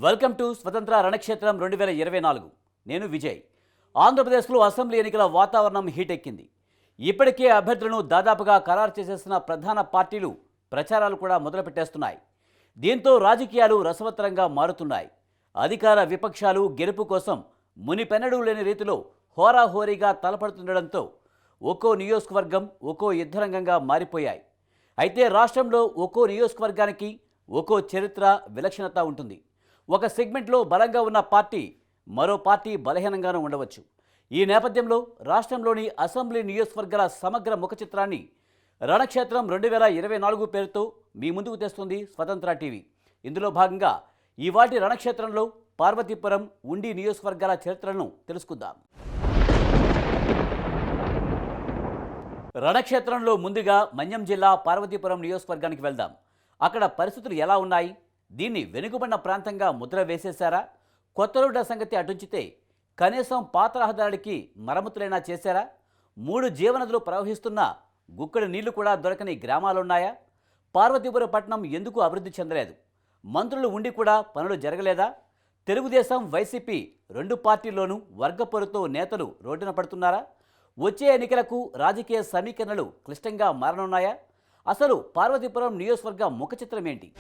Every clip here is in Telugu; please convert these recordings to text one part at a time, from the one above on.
వెల్కమ్ టు స్వతంత్ర రణక్షేత్రం 2024. నేను విజయ్. ఆంధ్రప్రదేశ్లో అసెంబ్లీ ఎన్నికల వాతావరణం హీట్ ఎక్కింది. ఇప్పటికే అభ్యర్థులను దాదాపుగా ఖరారు చేసేసిన ప్రధాన పార్టీలు ప్రచారాలు కూడా మొదలుపెట్టేస్తున్నాయి. దీంతో రాజకీయాలు రసవత్తరంగా మారుతున్నాయి. అధికార విపక్షాలు గెలుపు కోసం మునిపెన్నడూ లేని రీతిలో హోరాహోరీగా తలపడుతుండడంతో ఒక్కో నియోజకవర్గం ఒక్కో యుద్ధరంగంగా మారిపోయాయి. అయితే రాష్ట్రంలో ఒక్కో నియోజకవర్గానికి ఒక్కో చరిత్ర విలక్షణత ఉంటుంది. ఒక సెగ్మెంట్లో బలంగా ఉన్న పార్టీ మరో పార్టీ బలహీనంగానూ ఉండవచ్చు. ఈ నేపథ్యంలో రాష్ట్రంలోని అసెంబ్లీ నియోజకవర్గాల సమగ్ర ముఖ చిత్రాన్ని రణక్షేత్రం 2024 పేరుతో మీ ముందుకు తెస్తుంది స్వతంత్ర టీవీ. ఇందులో భాగంగా ఈవాటి రణక్షేత్రంలో పార్వతీపురం, ఉండి నియోజకవర్గాల చరిత్రలను తెలుసుకుందాం. రణక్షేత్రంలో ముందుగా మన్యం జిల్లా పార్వతీపురం నియోజకవర్గానికి వెళ్దాం. అక్కడ పరిస్థితులు ఎలా ఉన్నాయి? దీన్ని వెనుకబడిన ప్రాంతంగా ముద్ర వేసేశారా? కొత్త రోడ్ల సంగతి అటుంచితే కనీసం పాత రహదారికి మరమ్మతులైనా చేశారా? 3 జీవనదులు ప్రవహిస్తున్న గుక్కడి నీళ్లు కూడా దొరకని గ్రామాలున్నాయా? పార్వతీపురం పట్టణం ఎందుకు అభివృద్ధి చెందలేదు? మంత్రులు ఉండి కూడా పనులు జరగలేదా? తెలుగుదేశం, వైసీపీ 2 పార్టీల్లోనూ వర్గపోరుతో నేతలు రోడ్డున పడుతున్నారా? వచ్చే ఎన్నికలకు రాజకీయ సమీకరణలు క్లిష్టంగా మారనున్నాయా? అసలు పార్వతీపురం నియోజకవర్గ ముఖ చిత్రం ఏంటి?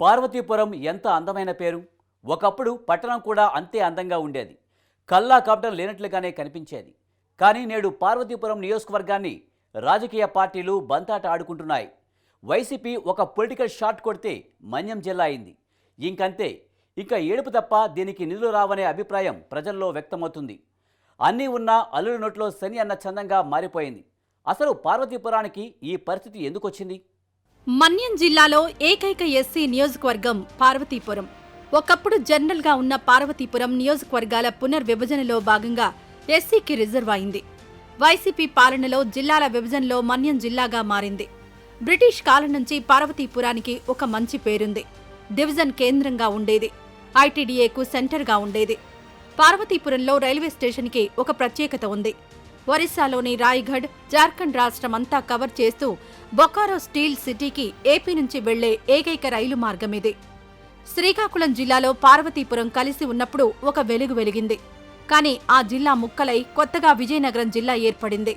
పార్వతీపురం ఎంత అందమైన పేరు. ఒకప్పుడు పట్టణం కూడా అంతే అందంగా ఉండేది. కల్లా కపటం లేనట్లుగానే కనిపించేది. కానీ నేడు పార్వతీపురం నియోజకవర్గాన్ని రాజకీయ పార్టీలు బంతాట ఆడుకుంటున్నాయి. వైసీపీ ఒక పొలిటికల్ షాట్ కొడితే మన్యం జిల్లా అయింది. ఇంకంతే, ఇంకా ఏడుపు తప్ప దీనికి నిధులు రావనే అభిప్రాయం ప్రజల్లో వ్యక్తమవుతుంది. అన్నీ ఉన్నా అల్లుడి నోట్లో శని అన్న చందంగా మారిపోయింది. అసలు పార్వతీపురానికి ఈ పరిస్థితి ఎందుకు వచ్చింది? మన్యం జిల్లాలో ఏకైక ఎస్సీ నియోజకవర్గం పార్వతీపురం. ఒకప్పుడు జనరల్గా ఉన్న పార్వతీపురం నియోజకవర్గాల పునర్విభజనలో భాగంగా ఎస్సీకి రిజర్వ్ అయింది. వైసీపీ పాలనలో జిల్లాల విభజనలో మన్యం జిల్లాగా మారింది. బ్రిటిష్ కాలం నుంచి పార్వతీపురానికి ఒక మంచి పేరుంది. డివిజన్ కేంద్రంగా ఉండేది. ఐటీడీఏకు సెంటర్గా ఉండేది. పార్వతీపురంలో రైల్వే స్టేషన్కి ఒక ప్రత్యేకత ఉంది. ఒరిస్సాలోని రాయ్గఢ్, జార్ఖండ్ రాష్ట్రం అంతా కవర్ చేస్తూ బొకారో స్టీల్ సిటీకి ఏపీ నుంచి వెళ్లే ఏకైక రైలు మార్గం ఇది. శ్రీకాకుళం జిల్లాలో పార్వతీపురం కలిసి ఉన్నప్పుడు ఒక వెలుగు వెలిగింది. కానీ ఆ జిల్లా ముక్కలై కొత్తగా విజయనగరం జిల్లా ఏర్పడింది.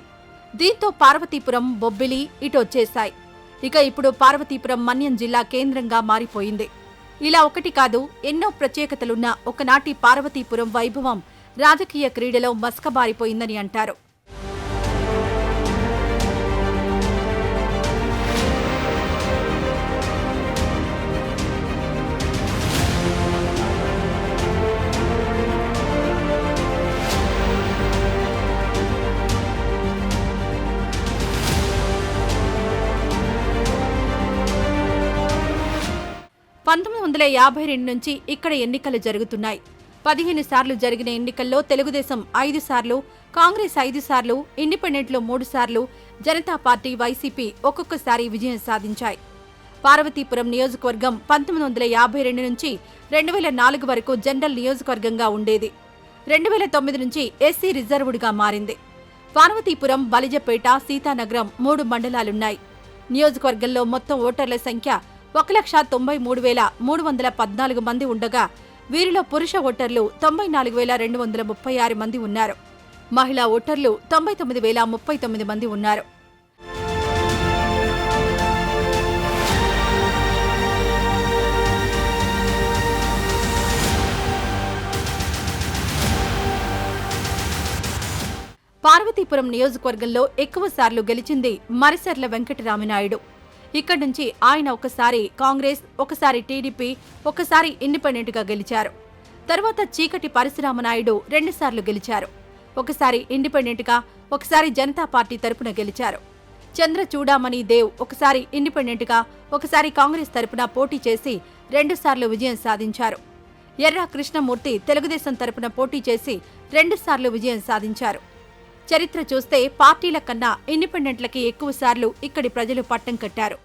దీంతో పార్వతీపురం, బొబ్బిలి ఇటొచ్చేశాయి. ఇక ఇప్పుడు పార్వతీపురం మన్యం జిల్లా కేంద్రంగా మారిపోయింది. ఇలా ఒకటి కాదు, ఎన్నో ప్రత్యేకతలున్న ఒకనాటి పార్వతీపురం వైభవం రాజకీయ క్రీడలో మస్కబారిపోయిందని అంటారు. పంతొమ్మిది 1952 నుంచి ఇక్కడ ఎన్నికలు జరుగుతున్నాయి. 15 సార్లు జరిగిన ఎన్నికల్లో తెలుగుదేశం 5 సార్లు, కాంగ్రెస్ 5 సార్లు, ఇండిపెండెంట్లు 3 సార్లు, జనతా పార్టీ, వైసీపీ ఒక్కొక్కసారి విజయం సాధించాయి. పార్వతీపురం నియోజకవర్గం 1952 నుంచి 2004 వరకు జనరల్ నియోజకవర్గంగా ఉండేది. 2009 నుంచి ఎస్సీ రిజర్వుడ్గా మారింది. పార్వతీపురం, బలిజపేట, సీతానగరం 3 మండలాలున్నాయి. నియోజకవర్గంలో మొత్తం ఓటర్ల సంఖ్య 1,93,314 మంది ఉండగా వీరిలో పురుష ఓటర్లు 94,236 మంది ఉన్నారు. మహిళా ఓటర్లు 99,039 మంది ఉన్నారు. పార్వతీపురం నియోజకవర్గంలో ఎక్కువ సార్లు గెలిచింది మరిసర్ల వెంకటరామినాయుడు. ఇక్కడి నుంచి ఆయన ఒకసారి కాంగ్రెస్, ఒకసారి టీడీపీ, ఒకసారి ఇండిపెండెంట్గా గెలిచారు. తర్వాత చీకటి పరశురామనాయుడు 2 సార్లు గెలిచారు. ఒకసారి ఇండిపెండెంట్గా, ఒకసారి జనతా పార్టీ తరపున గెలిచారు. చంద్రచూడామణి దేవ్ ఒకసారి ఇండిపెండెంట్గా, ఒకసారి కాంగ్రెస్ తరపున పోటీ చేసి 2 సార్లు విజయం సాధించారు. ఎర్రా కృష్ణమూర్తి తెలుగుదేశం తరపున పోటీ చేసి 2 సార్లు విజయం సాధించారు. చరిత్ర చూస్తే పార్టీల కన్నా ఇండిపెండెంట్లకి ఎక్కువ సార్లు ఇక్కడి ప్రజలు పట్టం కట్టారు.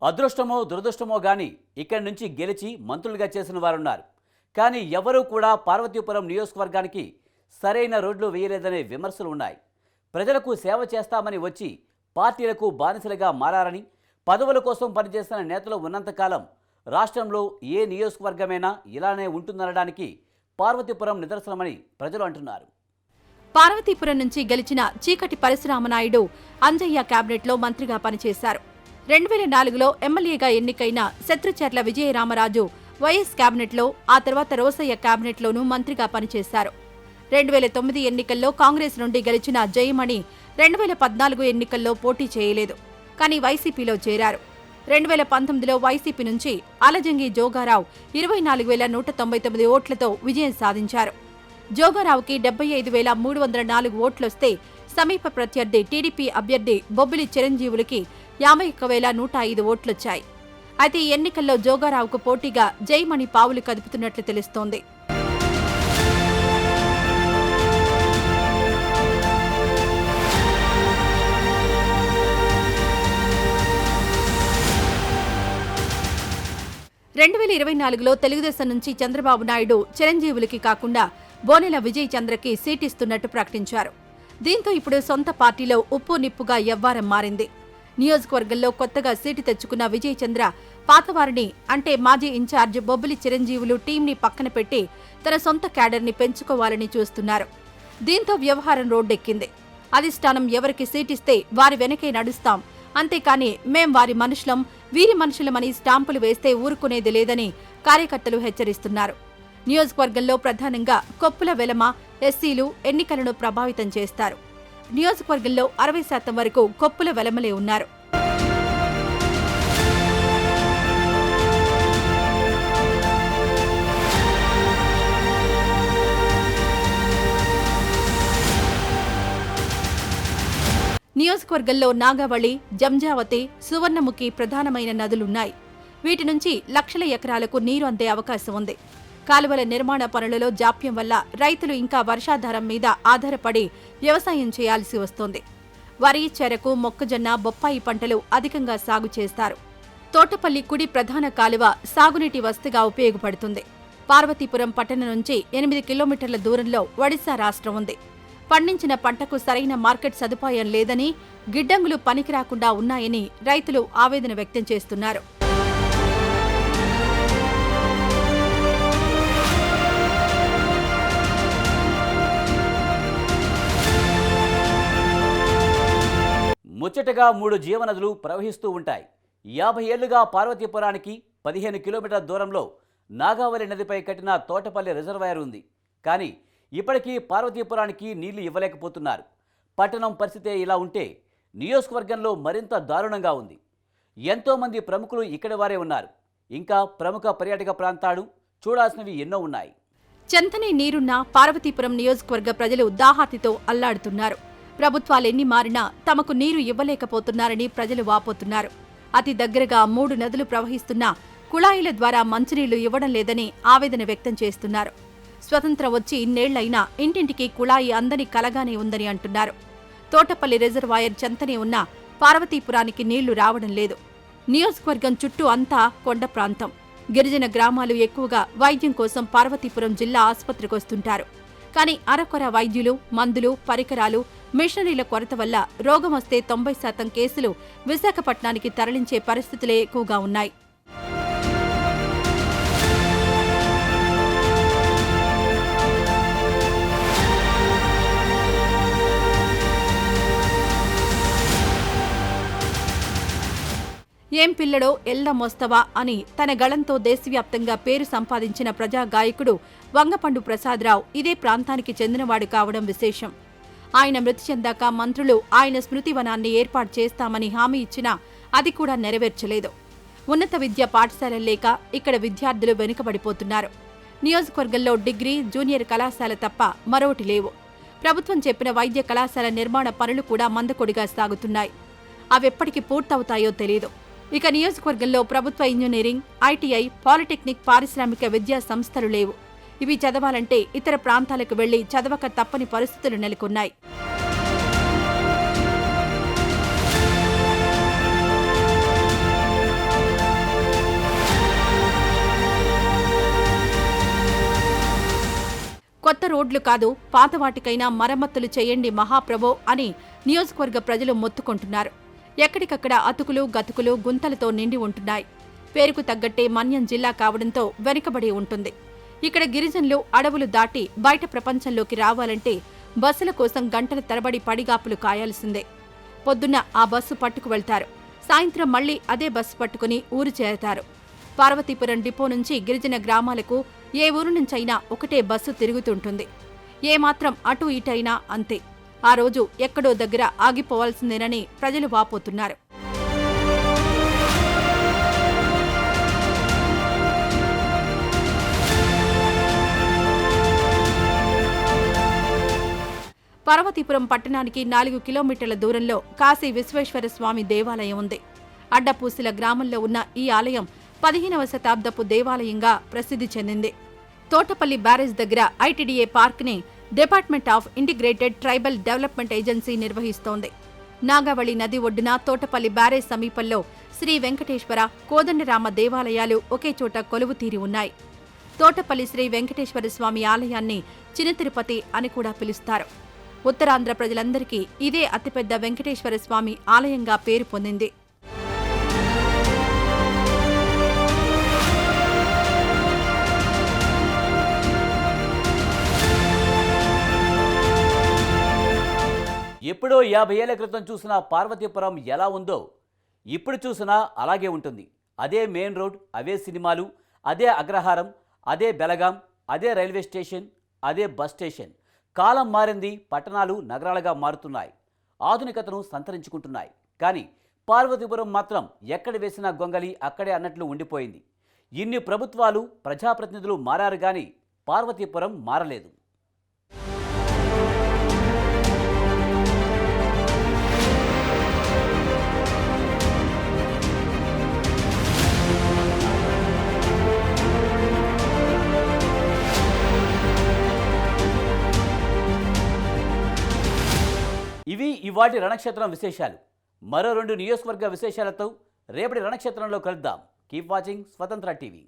అదృష్టమో దురదృష్టమో గాని ఇక్కడి నుంచి గెలిచి మంత్రులుగా చేసిన వారున్నారు. కానీ ఎవరూ కూడా పార్వతీపురం నియోజకవర్గానికి సరైన రోడ్లు వేయలేదనే విమర్శలు ఉన్నాయి. ప్రజలకు సేవ చేస్తామని వచ్చి పార్టీలకు బానిసలుగా మారారని, పదవుల కోసం పనిచేసిన నేతలు ఉన్నంతకాలం రాష్ట్రంలో ఏ నియోజకవర్గమైనా ఇలానే ఉంటుందనడానికి పార్వతీపురం నిదర్శనమని ప్రజలు అంటున్నారు. పార్వతీపురం నుంచి గెలిచిన చీకటి పరశురామనాయుడు అంజయ్య కేబినెట్లో మంత్రిగా పనిచేశారు. 2004లో ఎమ్మెల్యేగా ఎన్నికైన శత్రుచర్ల విజయరామరాజు వైఎస్ కేబినెట్లో, ఆ తర్వాత రోసయ్య కేబినెట్లోనూ మంత్రిగా పనిచేశారు. 2009 ఎన్నికల్లో కాంగ్రెస్ నుండి గెలిచిన జయమణి 2014 ఎన్నికల్లో పోటీ చేయలేదు, కానీ వైసీపీలో చేరారు. 2019లో వైసీపీ నుంచి అలజంగి జోగారావు 24,199 ఓట్లతో విజయం సాధించారు. జోగారావుకి 75,304 ఓట్లొస్తే సమీప ప్రత్యర్థి టీడీపీ అభ్యర్థి బొబ్బిలి చిరంజీవులకి 51,105 ఓట్లొచ్చాయి. అయితే ఈ ఎన్నికల్లో జోగారావుకు పోటీగా జయమణి పావులు కదుపుతున్నట్లు తెలుస్తోంది. లో తెలుగుదేశం నుంచి చంద్రబాబు నాయుడు చిరంజీవులకి కాకుండా బోనెల విజయ్ చంద్రకి సీటిస్తున్నట్టు ప్రకటించారు. దీంతో ఇప్పుడు సొంత పార్టీలో ఉప్పు నిప్పుగా యవ్వారం మారింది. నియోజకవర్గంలో కొత్తగా సీటు తెచ్చుకున్న విజయ్ చంద్ర పాతవారిని, అంటే మాజీ ఇన్ఛార్జ్ బొబ్బిలి చిరంజీవులు టీంని పక్కన పెట్టి తన సొంత క్యాడర్ని పెంచుకోవాలని చూస్తున్నారు. దీంతో వ్యవహారం రోడ్డెక్కింది. అధిష్టానం ఎవరికి సీటిస్తే వారి వెనకే నడుస్తాం, అంతేకాని మేం వారి మనుషులం, వీరి మనుషులమని స్టాంపులు వేస్తే ఊరుకునేది లేదని కార్యకర్తలు హెచ్చరిస్తున్నారు. నియోజకవర్గంలో ప్రధానంగా కొప్పుల వెలమ, ఎస్సీలు ఎన్నికలను ప్రభావితం చేస్తారు. నియోజకవర్గంలో 60% వరకు కొప్పుల వెలమలే ఉన్నారు. నియోజకవర్గంలో నాగావళి, జంజావతి, సువర్ణముఖి ప్రధానమైన నదులున్నాయి. వీటి నుంచి లక్షల ఎకరాలకు నీరు అందే అవకాశం ఉంది. కాలువల నిర్మాణ పనులలో జాప్యం వల్ల రైతులు ఇంకా వర్షాధారం మీద ఆధారపడి వ్యవసాయం చేయాల్సి వస్తోంది. వరి, చెరకు, మొక్కజొన్న, బొప్పాయి పంటలు అధికంగా సాగు చేస్తారు. తోటపల్లి కుడి ప్రధాన కాలువ సాగునీటి వసతిగా ఉపయోగపడుతుంది. పార్వతీపురం పట్టణం నుంచి 8 కిలోమీటర్ల దూరంలో ఒడిశా రాష్ట్రం ఉంది. పండించిన పంటకు సరైన మార్కెట్ సదుపాయం లేదని, గిడ్డంగులు పనికిరాకుండా ఉన్నాయని రైతులు ఆవేదన వ్యక్తం చేస్తున్నారు. ముచ్చటగా 3 జీవనదులు ప్రవహిస్తూ ఉంటాయి. 50 ఏళ్లుగా పార్వతీపురానికి 15 కిలోమీటర్ల దూరంలో నాగావళి నదిపై కట్టిన తోటపల్లి రిజర్వాయర్ ఉంది. కానీ ఇప్పటికీ పార్వతీపురానికి నీళ్లు ఇవ్వలేకపోతున్నారు. పట్టణం పరిస్థితే ఇలా ఉంటే నియోజకవర్గంలో మరింత దారుణంగా ఉంది. ఎంతోమంది ప్రముఖులు ఇక్కడి వారే ఉన్నారు. ఇంకా ప్రముఖ పర్యాటక ప్రాంతాలు చూడాల్సినవి ఎన్నో ఉన్నాయి. చెంతనే నీరున్న పార్వతీపురం నియోజకవర్గ ప్రజలు దాహార్తితో అల్లాడుతున్నారు. ప్రభుత్వాలెన్ని మారినా తమకు నీరు ఇవ్వలేకపోతున్నారని ప్రజలు వాపోతున్నారు. అతి దగ్గరగా 3 నదులు ప్రవహిస్తున్నా కుళాయిల ద్వారా మంచినీళ్లు ఇవ్వడం లేదని ఆవేదన వ్యక్తం చేస్తున్నారు. స్వతంత్రం వచ్చి ఇన్నేళ్లైనా ఇంటింటికి కుళాయి అందని కలగానే ఉందని అంటున్నారు. తోటపల్లి రిజర్వాయర్ చెంతనే ఉన్న పార్వతీపురానికి నీళ్లు రావడం లేదు. నియోజకవర్గం చుట్టూ అంతా కొండ ప్రాంతం. గిరిజన గ్రామాలు ఎక్కువగా వైద్యం కోసం పార్వతీపురం జిల్లా ఆసుపత్రికొస్తుంటారు. కానీ అరకొర వైద్యులు, మందులు, పరికరాలు, మిషనరీల కొరత వల్ల రోగం వస్తే 90% కేసులు విశాఖపట్నానికి తరలించే పరిస్థితులే ఎక్కువగా ఉన్నాయి. ఏం పిల్లడో ఎల్ల మోస్తవా అని తన గళంతో దేశవ్యాప్తంగా పేరు సంపాదించిన ప్రజా గాయకుడు వంగపండు ప్రసాదరావు ఇదే ప్రాంతానికి చెందినవాడు కావడం విశేషం. ఆయన మృతి చెందాక మంత్రులు ఆయన స్మృతివనాన్ని ఏర్పాటు చేస్తామని హామీ ఇచ్చినా అది కూడా నెరవేర్చలేదు. ఉన్నత విద్య పాఠశాలలు లేక ఇక్కడ విద్యార్థులు వెనుకబడిపోతున్నారు. నియోజకవర్గంలో డిగ్రీ, జూనియర్ కళాశాల తప్ప మరొకటి లేవు. ప్రభుత్వం చెప్పిన వైద్య కళాశాల నిర్మాణ పనులు కూడా మందకొడిగా సాగుతున్నాయి. అవెప్పటికి పూర్తవుతాయో తెలీదు. ఇక నియోజకవర్గంలో ప్రభుత్వ ఇంజనీరింగ్, ఐటీఐ, పాలిటెక్నిక్, పారిశ్రామిక విద్యా సంస్థలు లేవు. ఇవి చదవాలంటే ఇతర ప్రాంతాలకు వెళ్లి చదవక తప్పని పరిస్థితులు నెలకొన్నాయి. కొత్త రోడ్లు కాదు, పాత వాటికైనా మరమ్మతులు చేయండి మహాప్రభో అని నియోజకవర్గ ప్రజలు మొత్తుకుంటున్నారు. ఎక్కడికక్కడ అతుకులు గతుకులు గుంతలతో నిండి ఉంటున్నాయి. పేరుకు తగ్గట్టే మన్యం జిల్లా కావడంతో వెనుకబడి ఉంటుంది. ఇక్కడ గిరిజనులు అడవులు దాటి బయట ప్రపంచంలోకి రావాలంటే బస్సుల కోసం గంటల తరబడి పడిగాపులు కాయాల్సిందే. పొద్దున్న ఆ బస్సు పట్టుకు వెళ్తారు, సాయంత్రం మళ్లీ అదే బస్సు పట్టుకుని ఊరు చేరతారు. పార్వతీపురం డిపో నుంచి గిరిజన గ్రామాలకు ఏ ఊరు నుంచైనా ఒకటే బస్సు తిరుగుతుంటుంది. ఏమాత్రం అటు ఇటైనా అంతే. ఆ రోజు ఎక్కడో దగ్గర ఆగిపోవాల్సిందేనని ప్రజలు వాపోతున్నారు. పార్వతీపురం పట్టణానికి 4 కిలోమీటర్ల దూరంలో కాశీ విశ్వేశ్వర స్వామి దేవాలయం ఉంది. అడ్డపూసిల గ్రామంలో ఉన్న ఈ ఆలయం 15వ శతాబ్దపు దేవాలయంగా ప్రసిద్ధి చెందింది. తోటపల్లి బ్యారేజ్ దగ్గర ఐటీడీఏ పార్క్ని department of integrated tribal development agency నిర్వహిస్తోంది. నాగావళి నది ఒడ్డున తోటపల్లి బ్యారేజ్ సమీపంలో శ్రీ వెంకటేశ్వర, కోదండరామ దేవాలయాలు ఒకే చోట కొలువుతీరి ఉన్నాయి. తోటపల్లి శ్రీ వెంకటేశ్వర స్వామి ఆలయాన్ని చిన్న తిరుపతి అని కూడా పిలుస్తారు. ఉత్తరాంధ్ర ప్రజలందరికీ ఇదే అతిపెద్ద వెంకటేశ్వర స్వామి ఆలయంగా పేరు పొందింది. ఎప్పుడో 50 ఏళ్ల క్రితం చూసిన పార్వతీపురం ఎలా ఉందో ఇప్పుడు చూసినా అలాగే ఉంటుంది. అదే మెయిన్ రోడ్, అవే సినిమాలు, అదే అగ్రహారం, అదే బెలగాం, అదే రైల్వే స్టేషన్, అదే బస్ స్టేషన్. కాలం మారింది, పట్టణాలు నగరాలుగా మారుతున్నాయి, ఆధునికతను సంతరించుకుంటున్నాయి. కానీ పార్వతీపురం మాత్రం ఎక్కడ వేసిన గొంగలి అక్కడే అన్నట్లు ఉండిపోయింది. ఇన్ని ప్రభుత్వాలు, ప్రజాప్రతినిధులు మారారు కానీ పార్వతీపురం మారలేదు. ఇవి ఇవాటి రణక్షేత్రం విశేషాలు. మరో 2 నియోజకవర్గ విశేషాలతో రేపటి రణక్షేత్రంలో కలుద్దాం. కీప్ వాచింగ్ స్వతంత్ర టీవీ.